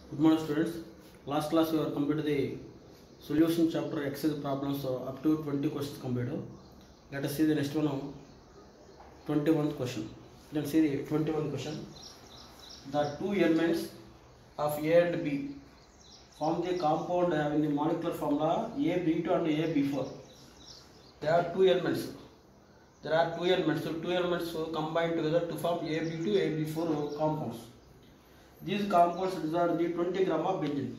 Good morning, students. Last class we are completed the solution chapter exercise problems up to 20 questions completed. Let us see the next one. 21st question. Let's see the 21st question. The two elements of A and B form the compound having the molecular formula AB2 and AB4. There are two elements. So two elements combined together to form AB2, AB4 compounds. These compounds dissolve in 20 gram of benzene.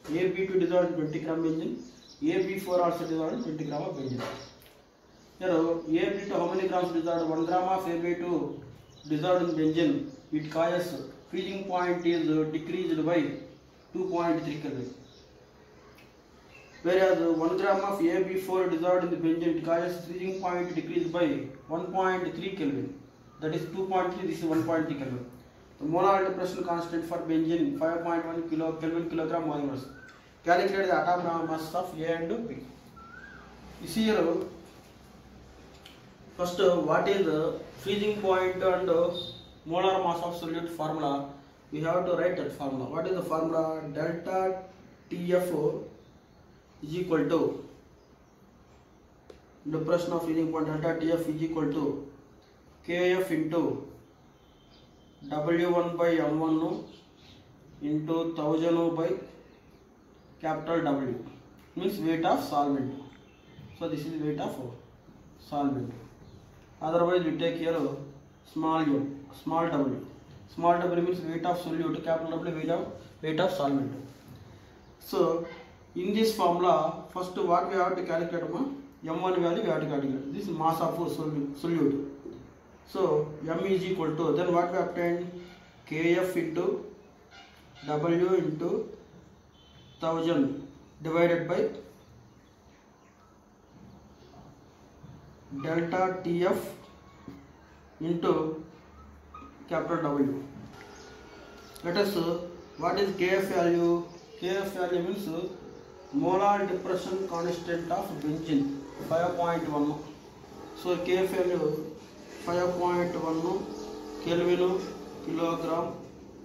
AB2 dissolved in 20 gram benzene. AB4 also dissolved in 20 gram of benzene. Here, AB2 how many grams dissolved? 1 gram of AB2 dissolved in benzene. It causes freezing point is decreased by 2.3 Kelvin. Whereas 1 gram of AB4 dissolved in the benzene, it causes freezing point decreased by 1.3 Kelvin. That is 2.3. This is 1.3 Kelvin. The molar depression constant for benzene 5.1 Kelvin kilogram mole inverse. Calculate the atomic mass of A and B. You see here, first what is the freezing point and molar mass of solute formula? We have to write that formula. What is the formula? Delta TF is equal to depression of freezing point. Delta TF is equal to KF into W1 by M1 into 1000 by capital W, means weight of solvent. So this is weight of solvent. Otherwise we take here small u, small w. Small w means weight of solute, capital W weight of solvent. So in this formula, first what we have to calculate, M1 value we have to calculate. This is mass of solute. So M is equal to, then what we obtained? Kf into W into 1000 divided by delta TF into capital W. Let us what is Kf value? Kf value means molar depression constant of benzene 5.1. So Kf value 5.1 Kelvin kilogram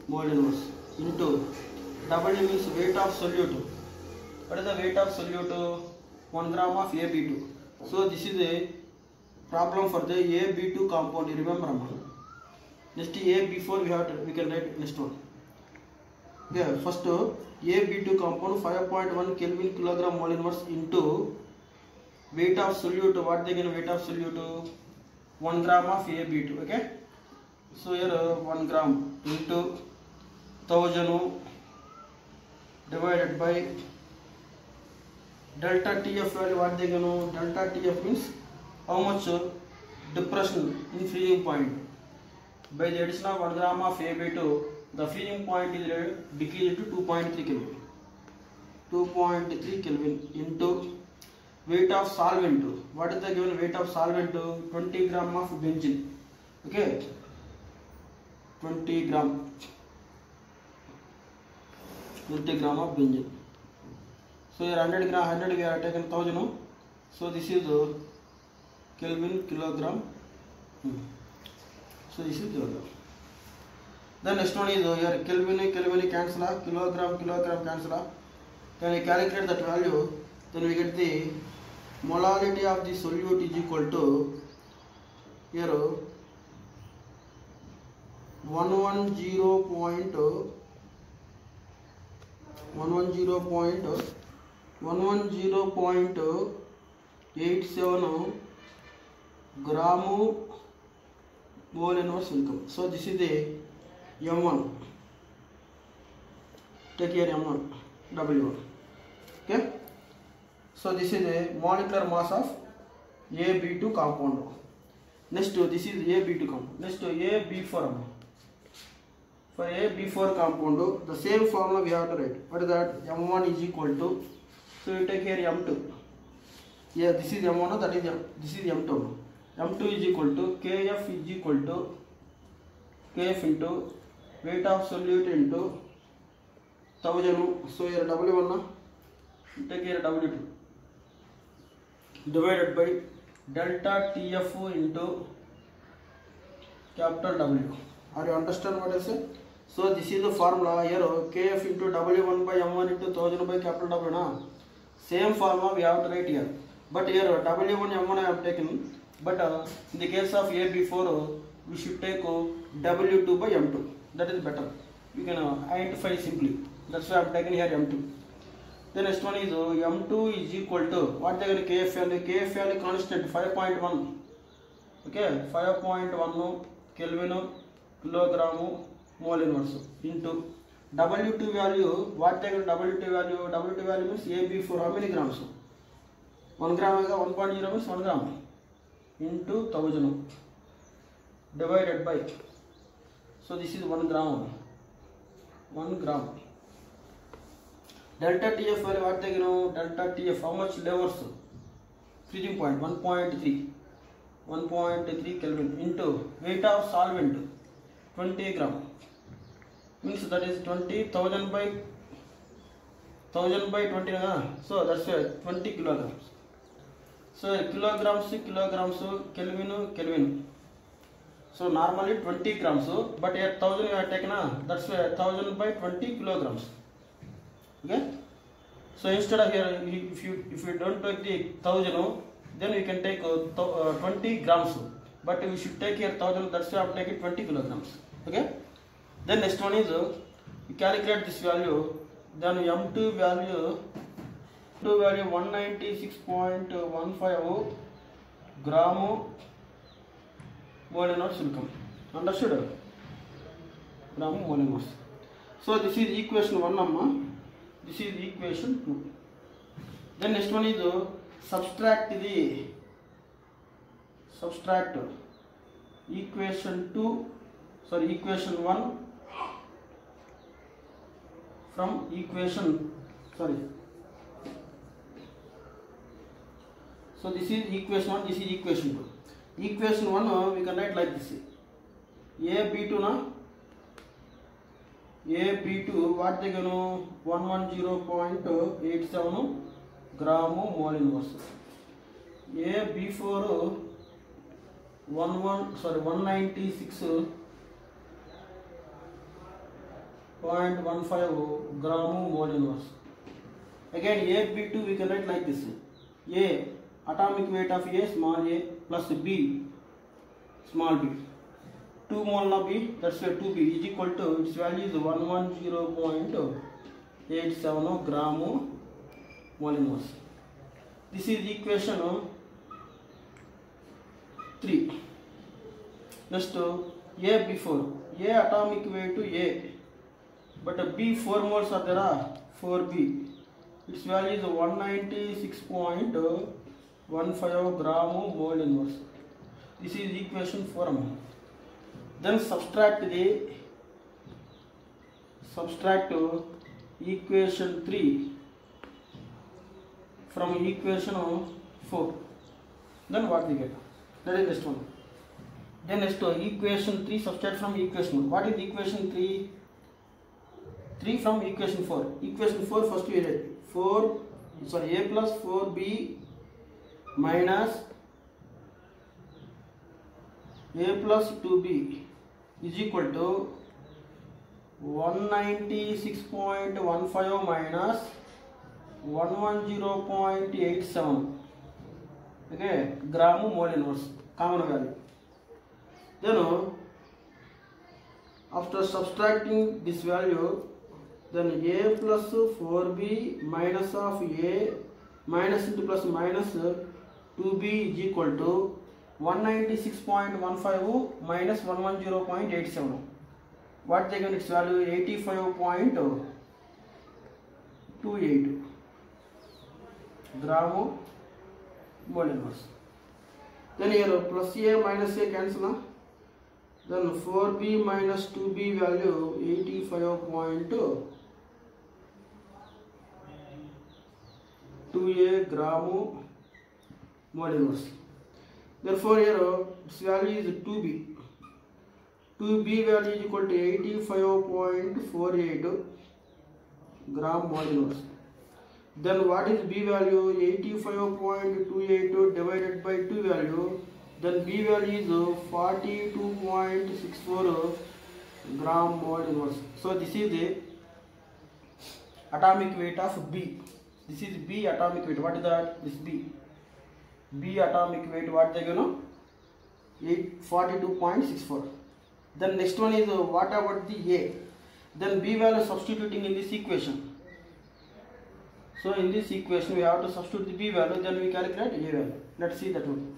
mole inverse into W means weight of solute. What is the weight of solute? 1 gram of AB2. So this is a problem for the AB2 compound. You remember, next AB4 we can write next one. Yeah, first AB2 compound 5.1 Kelvin kilogram mole inverse into weight of solute. What they get weight of solute? 1 gram of AB2. Okay. So here 1 gram into 1000 divided by delta TF value. What they know? Delta TF means how much depression in freezing point. By the addition of 1 gram of AB2, the freezing point is decreased to 2.3 Kelvin. 2.3 Kelvin into weight of solvent. What is the given weight of solvent? 20 gram of benzene. Okay, 20 gram of benzene. So here 100 we have taken 1000. So this is Kelvin kilogram. So this is kilogram. Then next one is here Kelvin cancel, kilogram cancel. Then we calculate that value. Then we get the molarity of the solute is equal to here 110.87 gram mole inverse income. So this is the M1. Take here M1 W1. Okay. So this is a molecular mass of AB2 compound. Next this is AB2 compound. Next AB4. For AB4 compound, the same formula we have to write. What is that? M1 is equal to, so you take here M2. Yeah, this is M1, that is this is M2. M2 is equal to Kf is equal to Kf into weight of solute into 1000. So here W1, you take here W2 divided by delta TF into capital W. Are you understand what I say? So this is the formula here, Kf into W1 by M1 into 1000 by capital W. Na? Same formula we have to write here. But here W1 M1 I have taken. But in the case of AB4, we should take W2 by M2. That is better. You can identify simply. That's why I have taken here M2. The next one is M2 is equal to what they are Kf value? Kf value constant 5.1. Okay, 5.1 Kelvin kilogram mole inverse into W2 value. What they are W2 value? W2 value means AB4 how many grams? 1 gram is 1.0 means 1 gram into 1000 divided by. So this is 1 gram. 1 gram. Delta TF value what they know? Delta TF how much levels? Freezing point 1.3. 1.3 Kelvin into weight of solvent 20 gram. Means that is 20,000 by 1000 by 20. So that's 20 kilograms. So kilograms, Kelvin. So normally 20 grams, but here 1000 you have taken. That's 1000 by 20 kilograms. Okay. So instead of here, if you don't take the 1000, then we can take 20 grams. But we should take here 1000. That's why I have taken 20 kilograms. Okay. Then next one is we calculate this value. Then M2 value 196.15 gram mole inverse will come. Understood? Gram mole inverse. So this is equation 1, amma. This is equation 2. Then next one is subtract equation 1 from equation, so this is equation 1, this is equation 2. Equation 1 we can write like this. AB2 na? AB2 what they gonna 110.87 gram mole inverse. AB4 196.15 gram mole inverse. Again AB2 we can write like this. A atomic weight of A small a plus B small b. 2 mole na B, that's why 2b is equal to its value is 110.87 gram mole inverse. This is equation 3. Next AB4, A atomic weight to A, but B 4 moles are there, 4b. Its value is 196.15 gram mole inverse. This is equation 4. Then subtract equation 3 from equation 4. Then what we get? That is next one. Then next equation 3 subtract from equation 1. What is equation 3? 3 from equation 4. Equation 4 first we read. A plus 4b minus A plus 2b is equal to 196.15 minus 110.87. Okay, gram mole inverse, common value. Then after subtracting this value, then A plus 4b minus of A minus into plus minus 2b is equal to 196.15 minus 110.87. What they get its value? 85.28 gram mole inverse. Then here plus A minus A cancel. Then 4b minus 2b value 85.28 gram mole inverse. Therefore here its value is 2b. 2b value is equal to 85.48 gram mole inverse. Then what is b value? 85.28 divided by 2 value. Then b value is 42.64 gram mole inverse. So this is the atomic weight of B. This is B atomic weight. What is that? This B. B atomic weight. What they give now? 42.64. Then next one is what about the A? Then B value substituting in this equation. So in this equation we have to substitute the B value. Then we calculate A value. Let's see that one.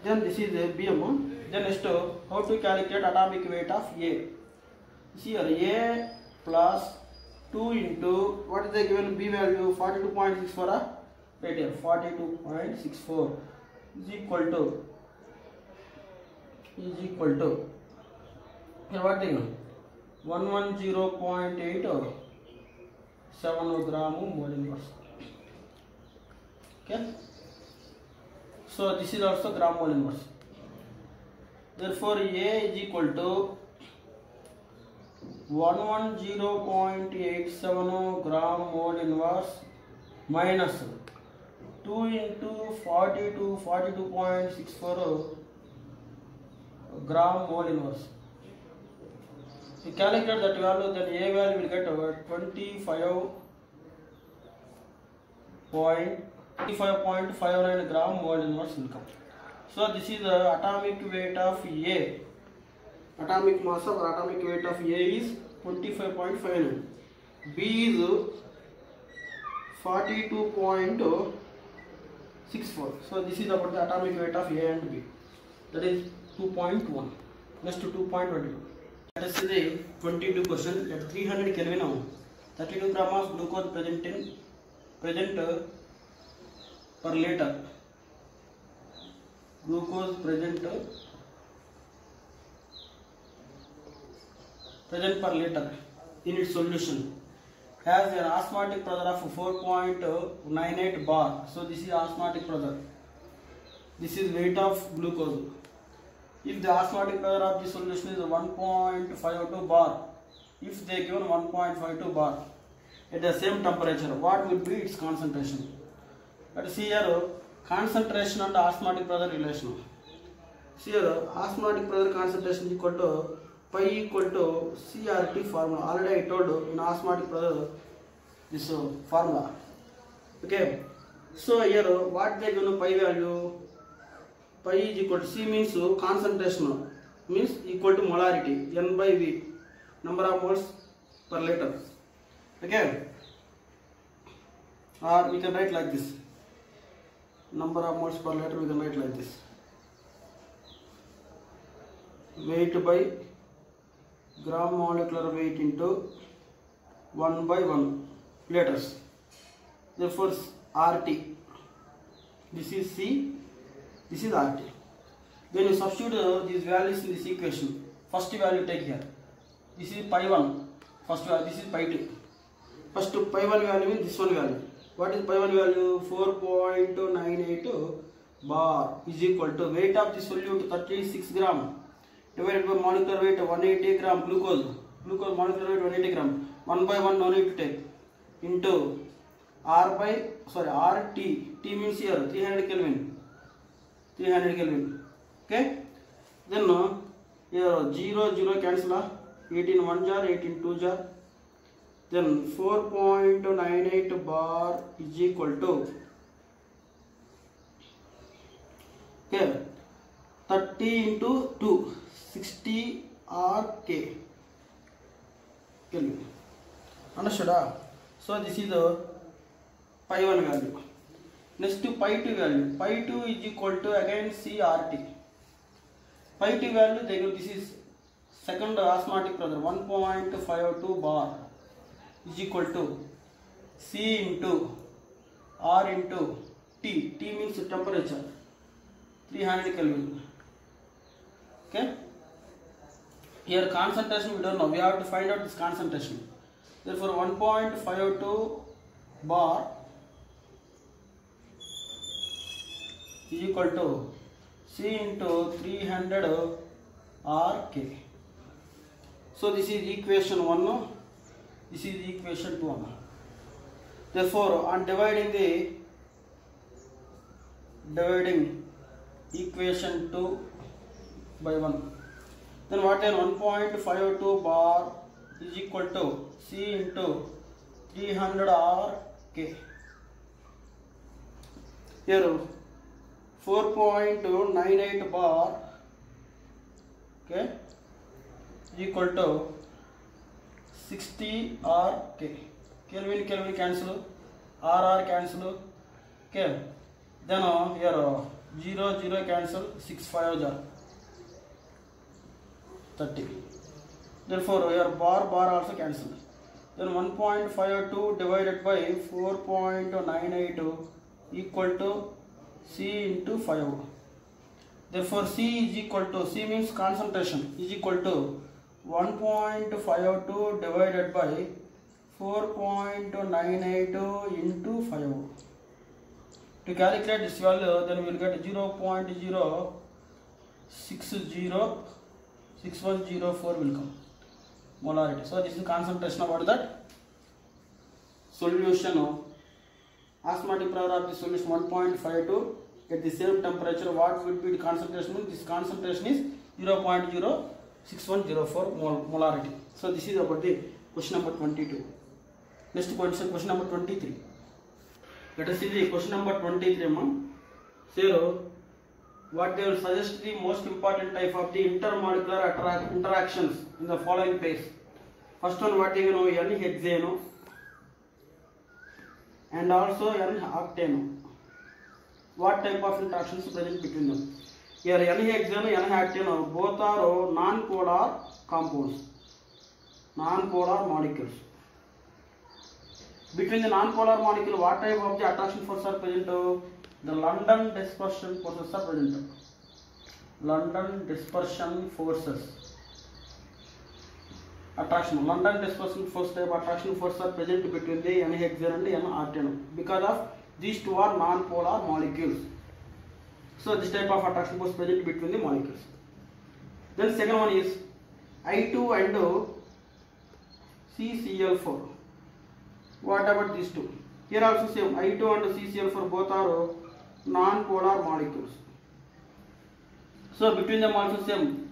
Then this is a BM. Then next how to calculate atomic weight of A. See here A plus 2 into what is the given B value 42.64 right here 42.64 is equal to here what thing 110.8 7 gram mole inverse. Okay, so this is also gram mole inverse. Therefore A is equal to 110.87 gram mole inverse minus 2 into 42.64 gram mole inverse. We calculate that value, then A value will get over 25.59 gram mole inverse will come. So this is the atomic weight of A. Atomic mass of atomic weight of A is 25.59. B is 42.64. So this is about the atomic weight of A and B. That is 2.1. Next to 2.22. Let us see the 22 question. At 300 Kelvin, 32 gram of glucose present per liter. Glucose present per liter in its solution has an osmotic pressure of 4.98 bar. So this is osmotic pressure. This is weight of glucose. If the osmotic pressure of the solution is 1.52 bar, if they given 1.52 bar at the same temperature, what will be its concentration? Let us see here concentration and osmotic pressure relation. See here osmotic pressure concentration equal to pi equal to CRT formula. Already I told you in osmotic pressure this formula. Okay, so here what they given pi value? Pi is equal to C means concentration, means equal to molarity, N by V, number of moles per liter. Okay, or we can write like this, number of moles per liter we can write like this, weight by gram molecular weight into 1 by 1 liters. Therefore RT, this is C, this is RT. When you substitute these values in this equation, first value take here. This is pi 1, first value, this is pi 2. First pi 1 value means this one value. What is pi 1 value? 4.98 bar is equal to weight of the solute 36 gram divided by molecular weight 180 gram glucose. Glucose molecular weight 180 gram. 1 by 1 no need to take into RT. T means here 300 Kelvin. 300 Kelvin. Okay. Then here 0 cancel. 18 1 jar, 18 2 jar. Then 4.98 bar is equal to here 30 into 2, 60 RK Kelvin. Understood? So this is the pi 1 value. Next to pi 2 value. Pi 2 is equal to again CRT. Pi 2 value, they give this is second osmotic pressure 1.52 bar is equal to C into R into T. T means temperature 300 Kelvin. Okay. Here concentration we don't know. We have to find out this concentration. Therefore 1.52 bar is equal to C into 300 RK. So this is equation 1. This is equation 2. Therefore on dividing equation 2 by 1. Then what then 1.52 bar is equal to C into 300 R K. Here 4.98 bar, okay, is equal to 60 R K. Kelvin cancel, R cancel, okay. Then here 0 cancel, 6 5 are 30. Therefore here bar also cancel. Then 1.52 divided by 4.98 equal to C into 5. Therefore C is equal to, C means concentration, is equal to 1.52 divided by 4.98 into 5. To calculate this value, then we will get 0.0606104 will come. Molarity. So this is concentration about that solution. Osmotic pressure of the solution 1.52 at the same temperature. What will be the concentration? This concentration is 0.06104 molarity. So this is about the question number 22. Next question number 23. Let us see the question number 23. So what they will suggest the most important type of the intermolecular interactions in the following phase. First one, what you know, N-hexane and also N-octane. What type of interactions present between them? Here N-hexane, N-octane both are non-polar compounds, non-polar molecules. Between the non-polar molecule, what type of the attraction forces are present? The London dispersion forces are present. London dispersion forces. Attraction. London dispersion force type attraction forces are present between the N-hexane and N-octane because of these two are non-polar molecules. So this type of attraction force present between the molecules. Then second one is I2 and CCl4. What about these two? Here also same, I2 and CCl4 both are non-polar molecules. So between them also same,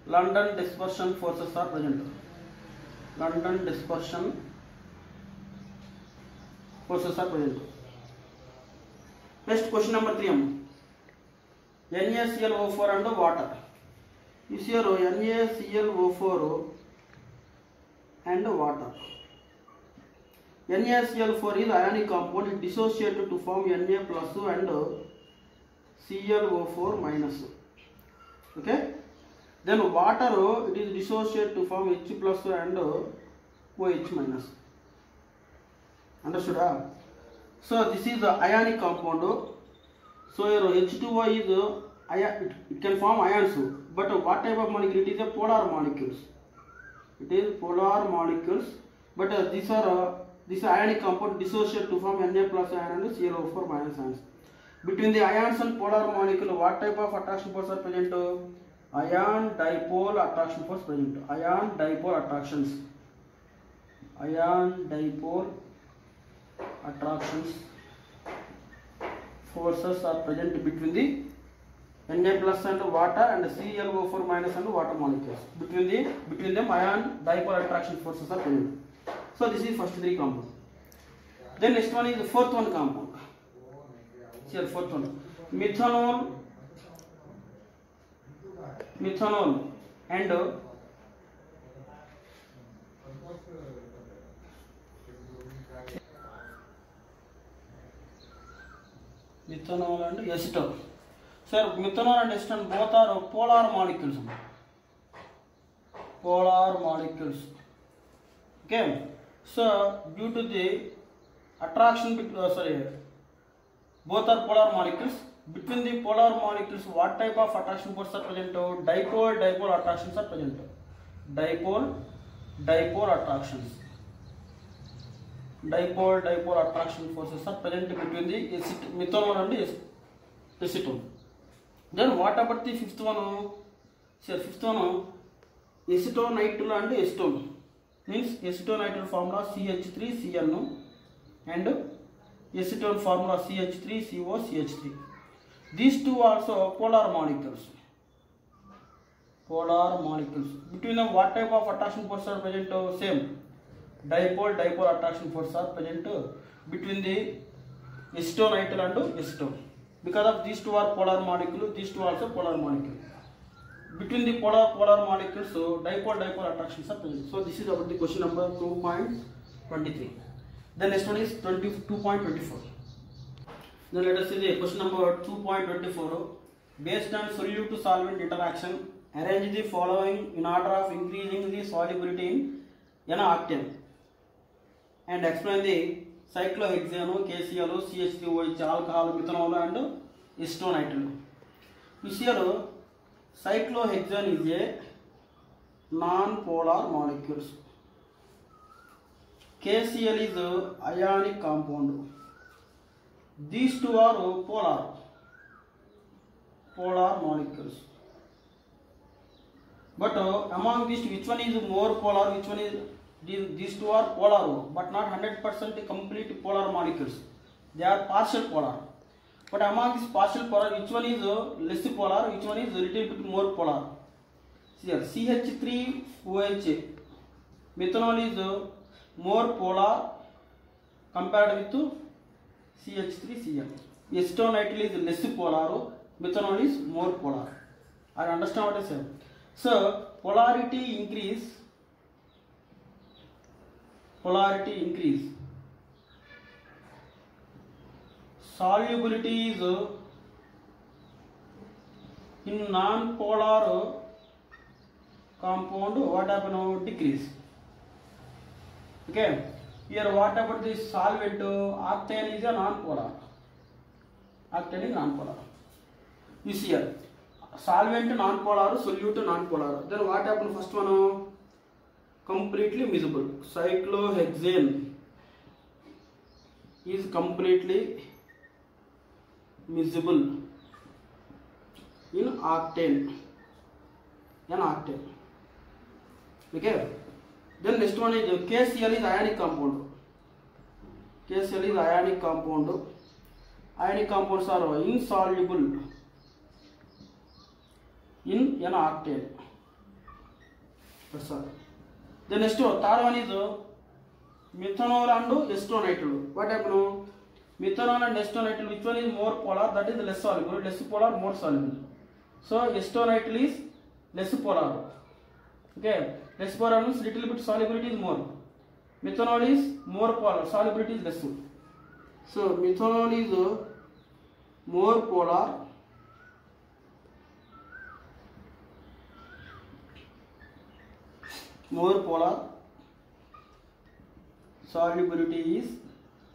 London dispersion forces are present. London dispersion forces are present. Next question number 3. NaClO4 and water. You see here NaClO4 and water. NaCl4 is ionic compound. It dissociated to form Na plus and ClO4 minus. Okay. Then water, it is dissociated to form H plus and OH minus. Understood? So this is the ionic compound. So here H2O is it can form ions, but what type of molecule? It is a polar molecules. It is polar molecules, but these are this ionic compound dissociate to form Na plus ion and ClO4 minus ions. Between the ions and polar molecule, what type of attraction force are present? Ion dipole attraction force present. Ion dipole attractions. Ion dipole attractions forces are present between the Na plus and water and ClO4 minus and water molecules. Between them ion dipole attraction forces are present. So this is first three compound. Then next one is the fourth one compound. Here fourth one, methanol and acetone. Sir, methanol and acetone both are polar molecules. Polar molecules. Okay. So due to the attraction both are polar molecules. Between the polar molecules, what type of attraction forces are present? Dipole attractions are present. Dipole attractions. Dipole attraction forces are present between the methanol and acetone. Then what about the fifth one? Sir, fifth one, acetonitrile and acetone. Means acetonitrile formula CH3CN and acetone formula CH3COCH3. These two also polar molecules. polar molecules. Between them, what type of attraction forces are present? Same. Dipole attraction forces are present between the acetonityl and acetone. Because of these two are polar molecules, these two also polar molecules. Between the polar molecules, so dipole attractions are present. So this is about the question number 2.23. The next one is 2.24. Then let us see the question number 2.24. Based on solute to solvent interaction, arrange the following in order of increasing the solubility in N-octane and explain the cyclohexane, KCl, CH3OH, alcohol, methanol and acetonityl. This here cyclohexane is a non-polar molecule. KCl is a ionic compound. These two are polar molecules. But among these two, which one is more polar? Which one is these two are polar, but not 100% complete polar molecules. They are partial polar. But among these partial polar, which one is less polar? Which one is a little bit more polar? Here, CH3OH, methanol is more polar compared with CH3Cl. Acetonityl is less polar, methanol is more polar. I understand what I said. So polarity increase. Solubility is in non-polar compound. What happen? Decrease. Okay. Here what about this solvent? Octane is a non-polar. You see here, solvent non-polar, solute non-polar. Then what happened? First one, completely miscible. Cyclohexane is completely miscible in octane. Okay. Then next one is KCl is ionic compound. Ionic compounds are insoluble in an octane. That's all. The next one, third one is methanol and acetonityl. What happened? Methanol and acetonityl, which one is more polar? That is less soluble. Less polar, more soluble. So acetonityl is less polar. Okay, less polar means little bit solubility is more. Methanol is more polar, solubility is less. So methanol is more polar. Solubility is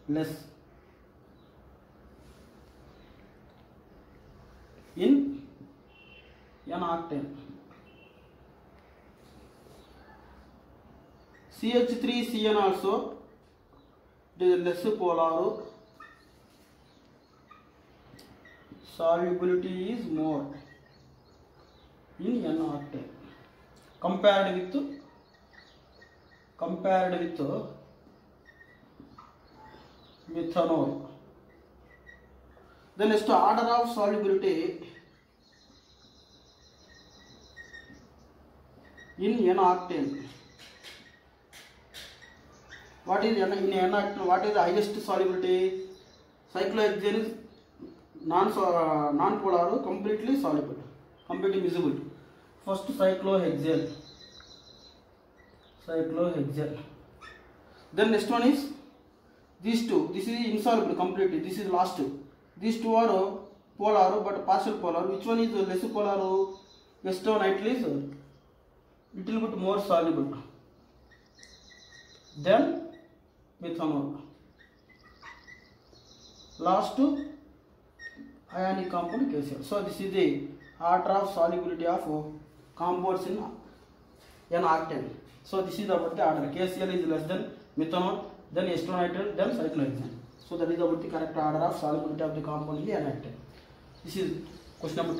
less in an octane. CH3CN also, it is less polar. Solubility is more in an octane compared with methanol. Then next order of solubility in an octane. What is in an octane? What is the highest solubility? Cyclohexane is non-polar, completely soluble, completely miscible. First cyclohexane. Then next one is these two. This is insoluble completely. This is last two. These two are polar but partial polar. Which one is less polar? Acetonityl is little bit more soluble than methanol. Last two ionic compound KCl. So this is the order of solubility of compounds in an octane. So this is about the order. KCl is less than methanol, then acetonityl, then cyclohexane. So that is about the correct order of solubility of the compound in the an octane. This is question number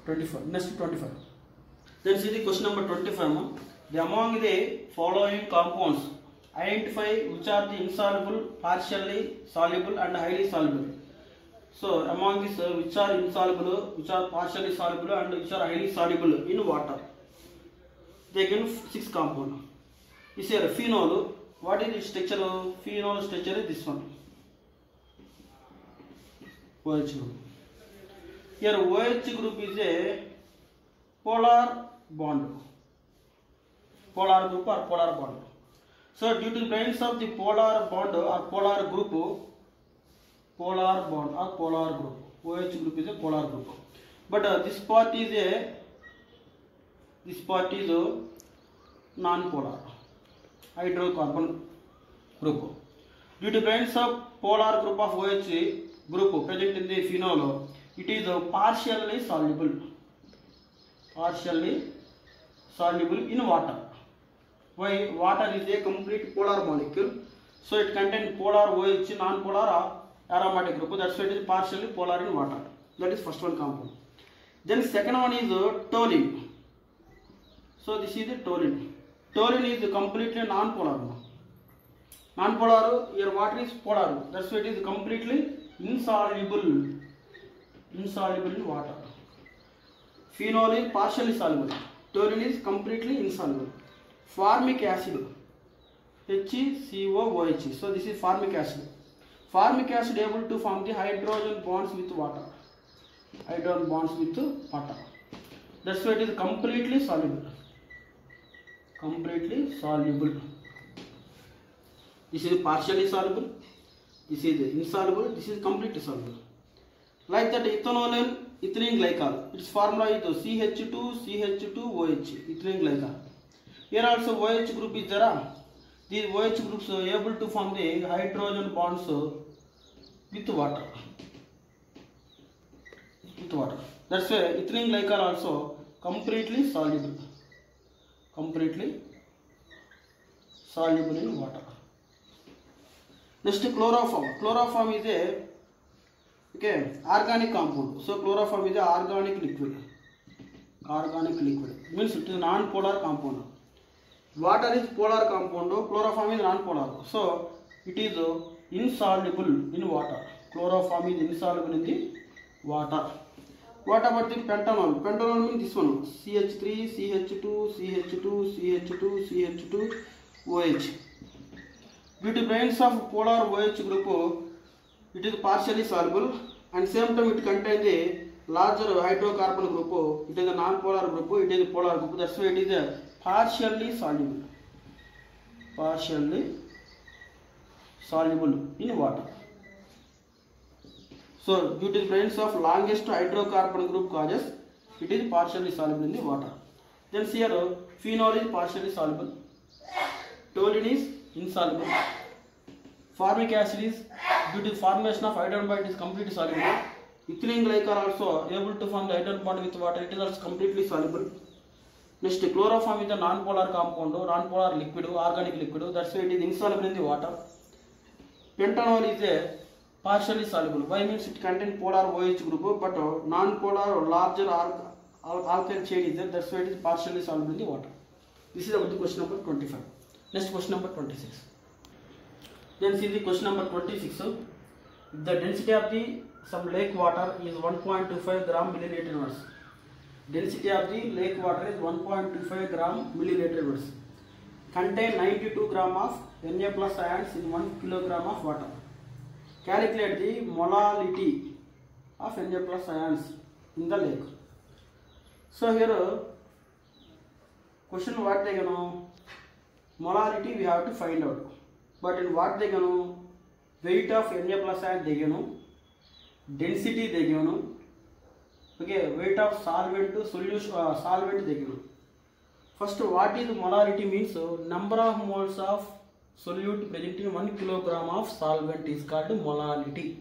24. Next 25. Then see the question number 25. Among the following compounds, identify which are the insoluble, partially soluble and highly soluble. So among these, which are insoluble, which are partially soluble and which are highly soluble in water. they give 6 compound. This here phenol. What is its structure? Phenol structure is this one. OH group. Here OH group is a polar bond. Polar group or polar bond. So due to the presence of the polar bond or polar group, polar bond or polar group, OH group is a polar group. But this part is non-polar hydrocarbon group. Due to presence of polar group of OH group present in the phenol, it is partially soluble in water. Why? Water is a complete polar molecule, so it contains polar OH, non-polar aromatic group. That's why it is partially polar in water. That is first one compound. Then second one is toluene. So this is the toluene. Toluene is completely non-polar. Non-polar, here water is polar. That's why it is completely insoluble in water. Phenol is partially soluble. Toluene is completely insoluble. Formic acid, HCOOH. So this is formic acid. Formic acid able to form the hydrogen bonds with water. Hydrogen bonds with water. That's why it is completely soluble. Completely soluble. This is partially soluble. This is insoluble. This is completely soluble. Like that, ethanoline, ethylene glycol. Its formula is CH2CH2OH. Ethylene glycol. Here also OH group is there. These OH groups are able to form the hydrogen bonds with water. That's why ethylene glycol also completely soluble. Completely soluble in water. Next, chloroform. Chloroform is a organic compound. So chloroform is a organic liquid. Means it is non-polar compound. Water is polar compound, chloroform is non-polar. So it is insoluble in water. Chloroform is insoluble in the water. What about the pentanol? Pentanol means this one, CH3, CH2, CH2, CH2, CH2, OH. Due to presence of polar OH group, it is partially soluble, and same time it contains a larger hydrocarbon group. It is a non-polar group, it is a polar group. That's why it is a partially soluble in water. So due to the presence of longest hydrocarbon group causes, it is partially soluble in the water. Then here phenol is partially soluble, toluene is insoluble, formic acid is due to the formation of hydrogen bond, it is completely soluble. Ethylene glycol also able to form the hydrogen bond with water, it is also completely soluble. Next, chloroform is a non-polar compound, non-polar liquid, organic liquid. That's why it is insoluble in the water. Pentanol is a partially soluble. Why? Means it contains polar OH group, but non-polar or larger alkyl chain is there. That's why it is partially soluble in the water. This is about the question number 25. Next, question number 26. Then see the question number 26. The density of the some lake water is 1.25 gram milliliter inverse. Density of the lake water is 1.25 gram milliliter inverse. Contain 92 gram of Na plus ions in 1 kilogram of water. Calculate the molality of Na plus ions in the lake. So here question what they gonna molality we have to find out. But in what they gonna weight of Na plus ion they gonna density they gonna weight of solvent to solution solvent they gonna. First, what is molarity means number of moles of solute present in 1 kilogram of solvent is called molality.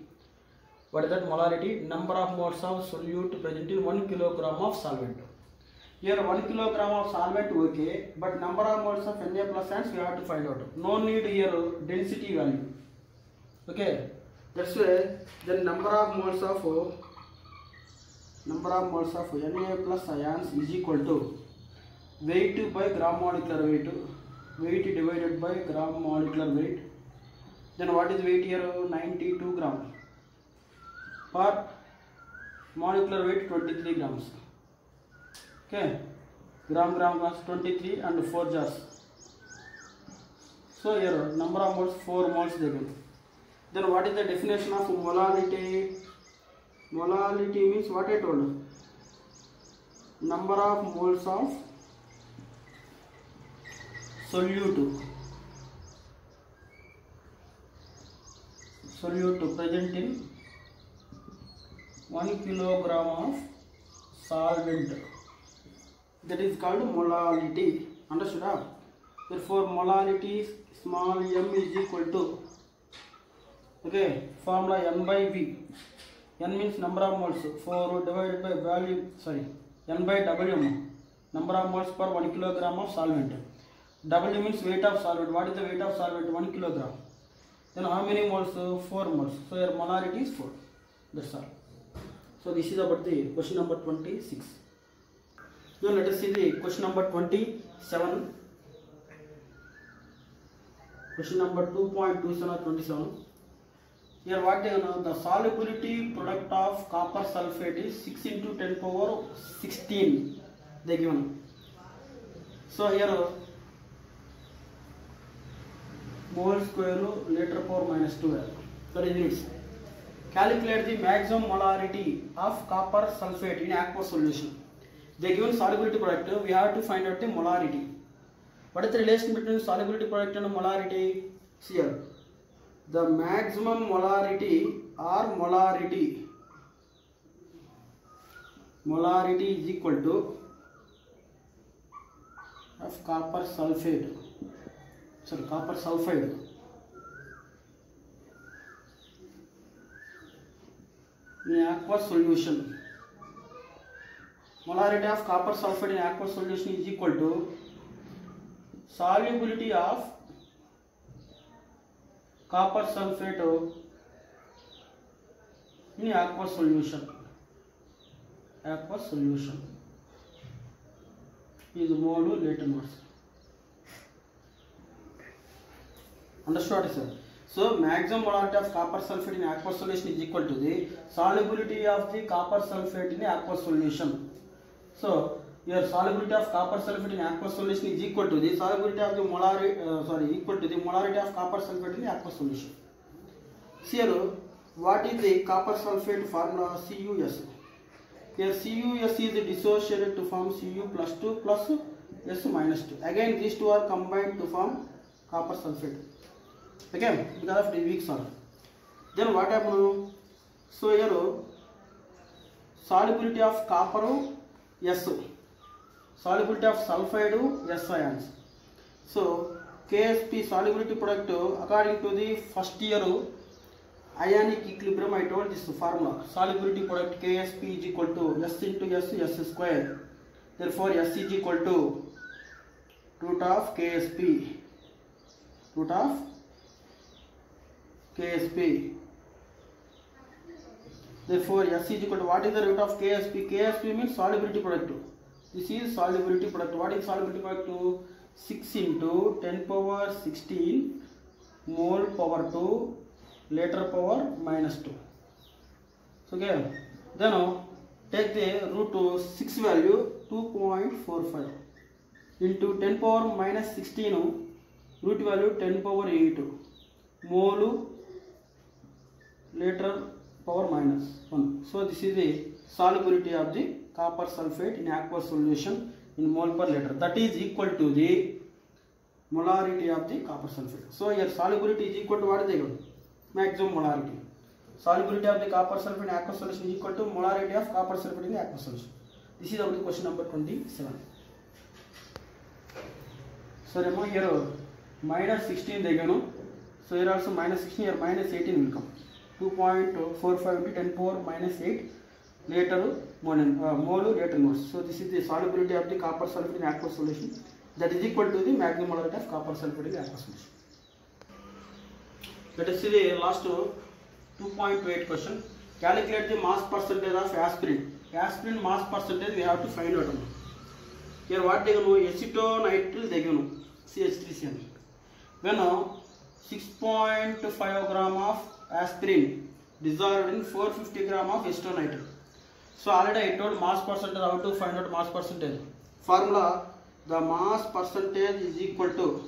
What is that molarity? Number of moles of solute present in 1 kilogram of solvent. Here 1 kilogram of solvent okay, but number of moles of Na plus ions we have to find out. No need here density value. Okay, that's why then number of moles of Na plus ions is equal to weight by gram molecular weight. Weight divided by gram molecular weight. Then what is weight here? 92 gram per molecular weight 23 grams. Okay. gram 23 and 4 jars. So here number of moles 4 moles they give. Then what is the definition of molality? Molality means what I told. Number of moles of solute present in 1 kilogram of solvent. That is called molality. Understood? Therefore, molality small m is equal to, okay, formula n by v. N means number of moles. 4 divided by value, n by Wm, number of moles per 1 kilogram of solvent. W means weight of solvent. What is the weight of solvent? 1 kilogram. Then how many moles? 4 moles. So your molarity is 4. That's all. So this is about the question number 26. Now let us see the question number 27. Question number 2.27 or 27. Here what they know, the solubility product of copper sulfate is 6 into 10 power 16. They given. So here mole square liter power minus 12. That is it. Calculate the maximum molarity of copper sulfate in aqueous solution. They given solubility product. We have to find out the molarity. What is the relation between solubility product and molarity? See here. The maximum molarity or molarity is equal to of copper sulfate. Sorry, copper sulfide in aqueous solution. Molarity of copper sulfide in aqueous solution is equal to solubility of copper sulfate in aqueous solution. Aqueous solution is mole liter moles. Understood, sir? So maximum molarity of copper sulfate in aqueous solution is equal to the solubility of the copper sulfate in aqueous solution. So your solubility of copper sulfate in aqueous solution is equal to the solubility of the molarity of copper sulfate in aqueous solution. Here, what is the copper sulfate formula? CuS. Here CuS is dissociated to form Cu plus 2 plus S minus 2. Again, these two are combined to form copper sulfate. Okay, because of the weak salt. Then what happens? So here solubility of copper S, solubility of sulfide S ions. So KSP solubility product according to the first year ionic equilibrium. I told this formula. Solubility product KSP is equal to S into S square. Therefore S is equal to root of KSP. Root of KSP. Therefore S is equal to, what is the root of KSP? KSP means solubility product. This is solubility product. What is solubility product? 6 into 10 power 16 mole power 2 liter power minus 2. Okay. Then take the root to 6 value 2.45 into 10 power minus 16 root value 10 power 8 mole liter power minus 1. So this is the solubility of the copper sulfate in aqueous solution in mole per liter. That is equal to the molarity of the copper sulfate. So here solubility is equal to what is the maximum molarity. Solubility of the copper sulfate in aqueous solution is equal to molarity of copper sulfate in the aqueous solution. This is about the question number 27. So remember here minus 16 they go. So here also minus 16, here minus 18 will come. 2.45 into 10 power minus 8 liter mole liter moles. So this is the solubility of the copper sulfate in aqueous solution. That is equal to the maximum molarity of copper sulfate in aqueous solution. Let us see the last 2.8 question. Calculate the mass percentage of aspirin. Aspirin mass percentage we have to find out. Here what they know, acetonitrile they know, CH3CN. When 6.5 gram of aspirin dissolved in 450 gram of acetonitrile. So already I told mass percentage, how to find out mass percentage. Formula: the mass percentage is equal to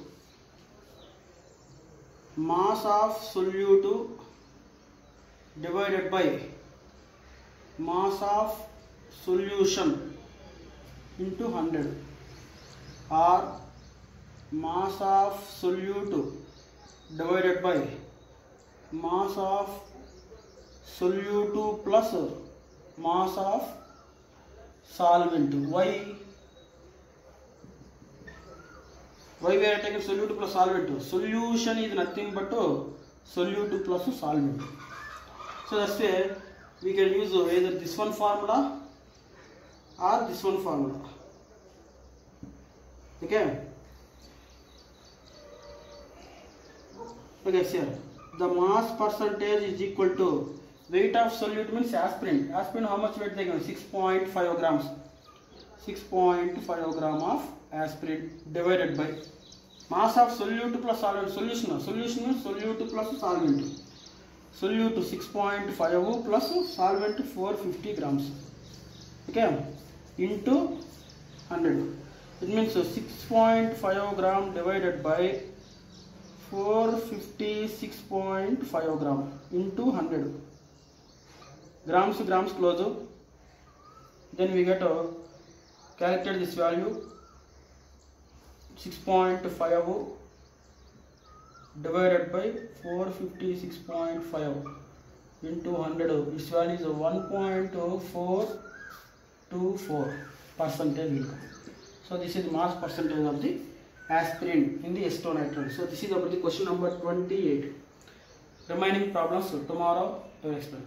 mass of solute divided by mass of solution into 100, or mass of solute divided by mass of solute plus mass of solvent. Why we are taking solute plus solvent? Solution is nothing but solute plus solvent. So that's why we can use either this one formula or this one formula. Okay. Okay, here the mass percentage is equal to weight of solute means aspirin. Aspirin, how much weight they give? 6.5 grams. 6.5 gram of aspirin divided by mass of solute plus solvent. Solution means solute plus solvent. Solute 6.5 plus solvent 450 grams. Okay, into 100. It means 6.5 gram divided by 456.5 gram into 100. Grams to grams close. Then we get calculate this value. 6.5 divided by 456.5 into 100. This value is 1.424% will come. So this is mass percentage of the aspirin in the acetonitrile. So this is about the question number 28. Remaining problems tomorrow I will explain.